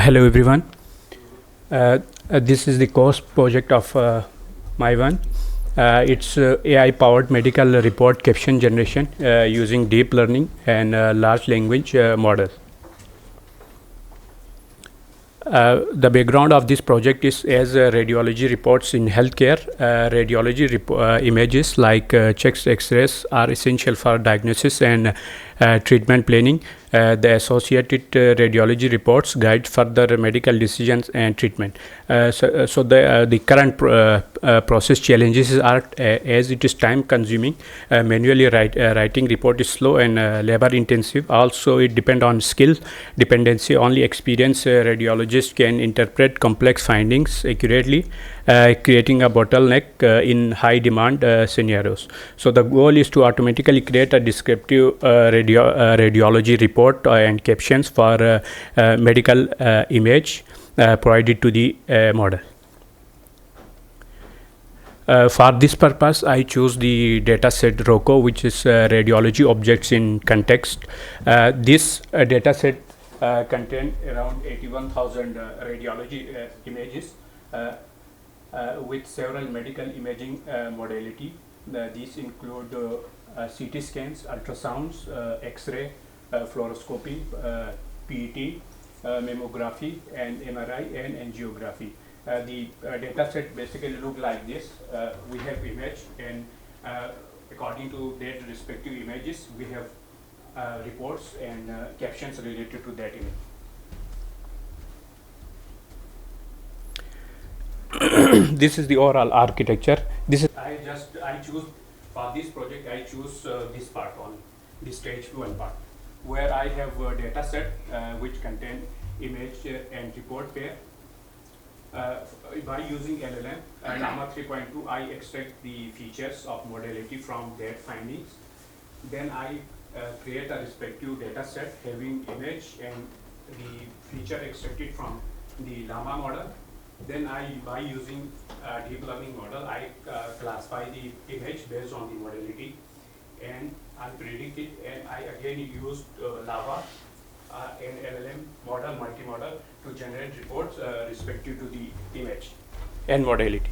Hello everyone. This is the course project of my one. It's AI powered medical report caption generation using deep learning and large language model. The background of this project is as radiology reports in healthcare. Radiology images like chest X-rays are essential for diagnosis and treatment planning. The associated radiology reports guide further medical decisions and treatment. So the current process challenges are as it is time consuming. Manually writing report is slow and labor intensive. Also, it depends on skill dependency. Only experienced radiologists can interpret complex findings accurately, creating a bottleneck in high demand scenarios. So the goal is to automatically create a descriptive radiology report and captions for medical image provided to the model. For this purpose, I choose the dataset ROCO, which is radiology objects in context. This dataset contains around 81,000 radiology images with several medical imaging modality. These include CT scans, ultrasounds, X-ray, fluoroscopy, PET, mammography, and MRI and angiography. The data set basically look like this. We have image, and according to that respective images, we have reports and captions related to that image. This is the overall architecture. This is I choose for this project. I choose this part only, the stage 1 part, where I have a data set which contain image and report pair. By using LLM Llama 3.2, I extract the features of modality from that findings. Then I create a respective data set having image and the feature extracted from the Llama model. Then by using deep learning model, I classify the image based on the modality, and I predict it, and I again used Lava and LLM model, multi-model, to generate reports respective to the image and modality.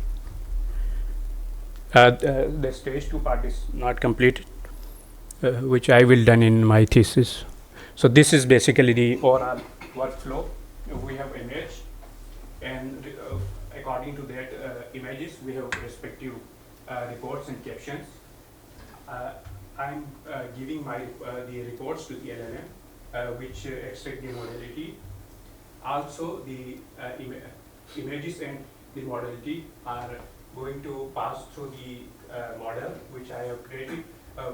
The stage 2 part is not completed, which I will done in my thesis. So this is basically the overall workflow. We have image, and according to that images, we have respective reports and captions. I'm giving the reports to the LLM, which extract the modality. Also, the images and the modality are going to pass through the model which I have created,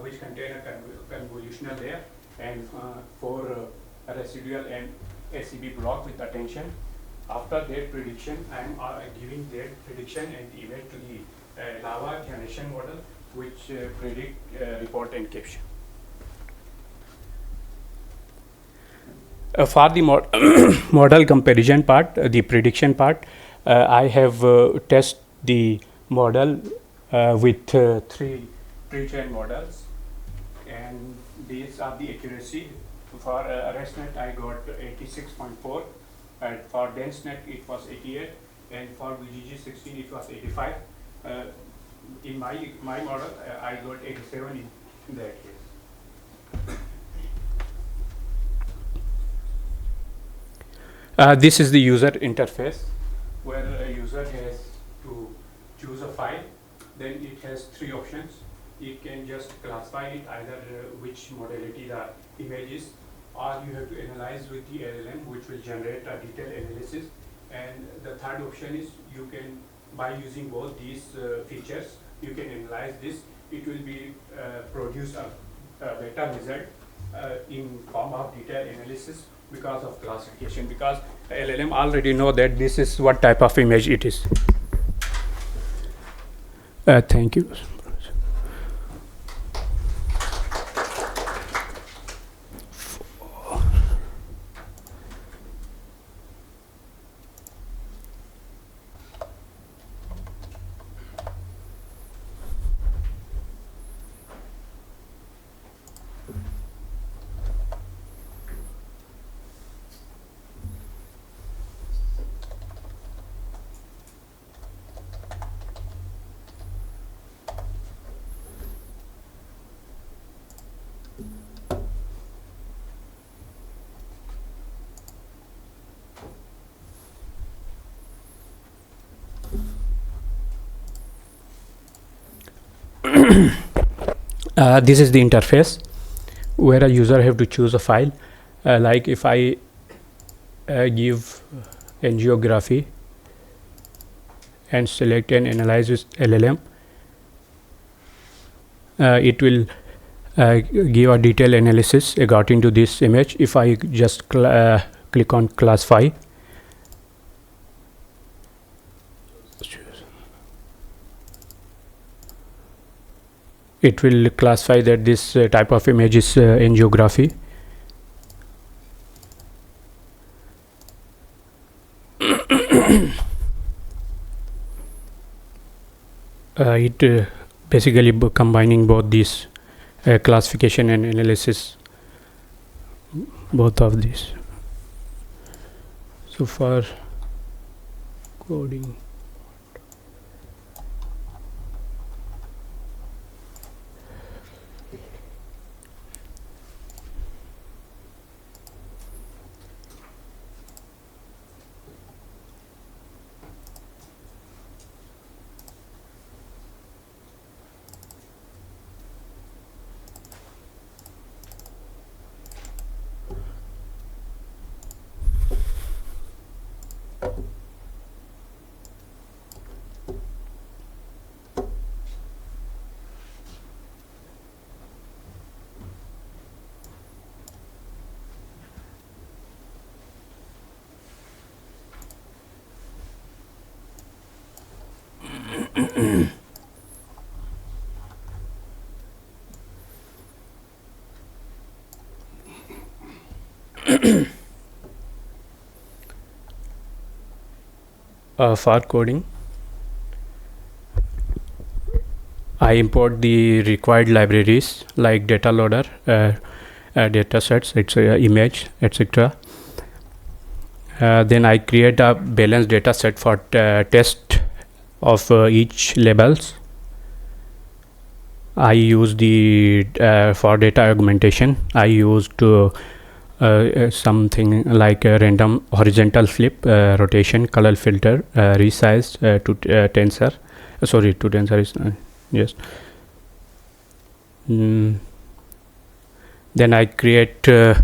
which contain a convolutional layer and for residual and SCB block with attention. After that prediction, I am giving that prediction and the image to the Lava generation model, which predict report and caption. For the model comparison part, the prediction part, I have test the model with three pre-trained models, and these are the accuracy. For ResNet, I got 86.4, and for DenseNet it was 88, and for VGG16 it was 85. In my model, I got 87 in that case. This is the user interface, where a user has to choose a file. Then it has three options. It can just classify it either which modality the image is, or you have to analyze with the LLM, which will generate a detailed analysis. And the third option is you can, by using both these features, you can analyze this. It will be produce a better result in form of detailed analysis because of classification, because LLM already know that this is what type of image it is. Thank you. This is the interface where a user have to choose a file. Like if I give angiography and select and analyze with LLM, it will give a detailed analysis according to this image. If I just click on classify, it will classify that this type of image is angiography. It basically combining both these classification and analysis, both of these. So for coding, for coding, I import the required libraries like data loader, data sets, it's image, etc. Then I create a balanced data set for test of each labels. I use the for data augmentation, I used something like a random horizontal flip, rotation, color filter, resize to tensor. Sorry, to tensor is yes. Then I create apply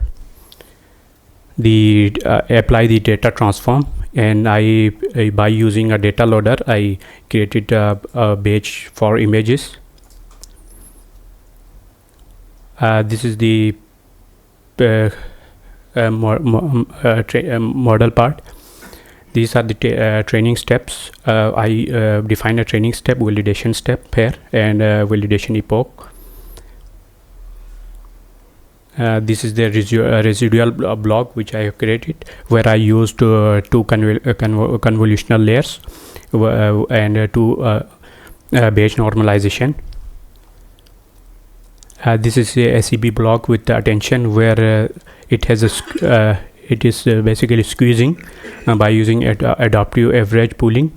the data transform, and I by using a data loader I created a batch for images. This is the model part. These are the training steps. I define a training step, validation step here, and validation epoch. This is the residual block which I have created, where I used two convolutional layers and two batch normalization. This is a SEB block with the attention, where it has a it is basically squeezing by using adaptive average pooling,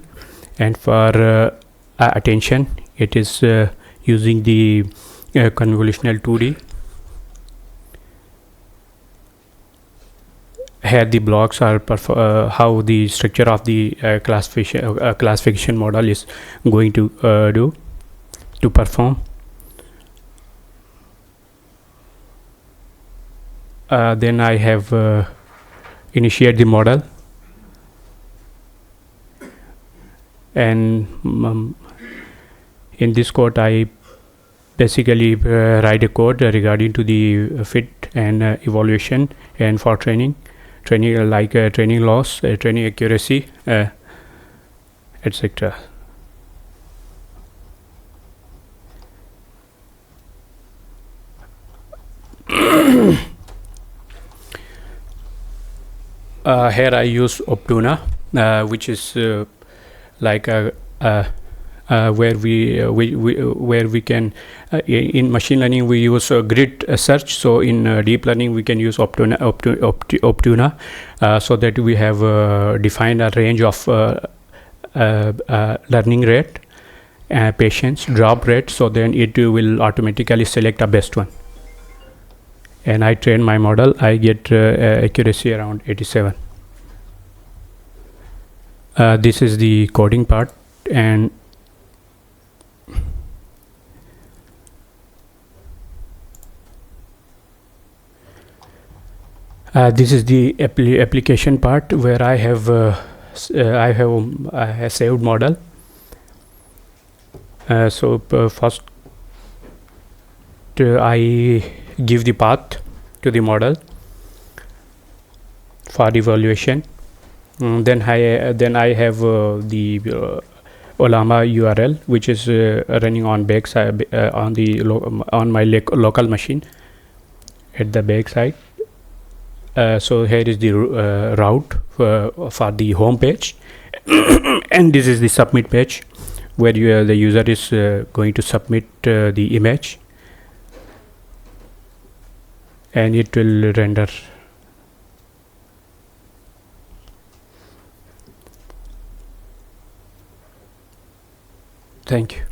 and for attention it is using the convolutional 2D. Here the blocks are how the structure of the classification model is going to perform. Then I have initiate the model, and in this code I basically write a code regarding to the fit and evaluation, and for training like training loss, training accuracy, etc. Here I use Optuna, which is like where we can in machine learning we use grid search. So in deep learning we can use Optuna, so that we have defined a range of learning rate, patience, drop rate. So then it will automatically select a best one, and I train my model. I get accuracy around 87. This is the coding part, and This is the application part where I have a saved model. First I give the path to the model for evaluation. Then I have the Olama URL, which is running on backside on my local machine at the backside. So here is the route for the home page, and this is the submit page where the user is going to submit the image, and it will render. Thank you.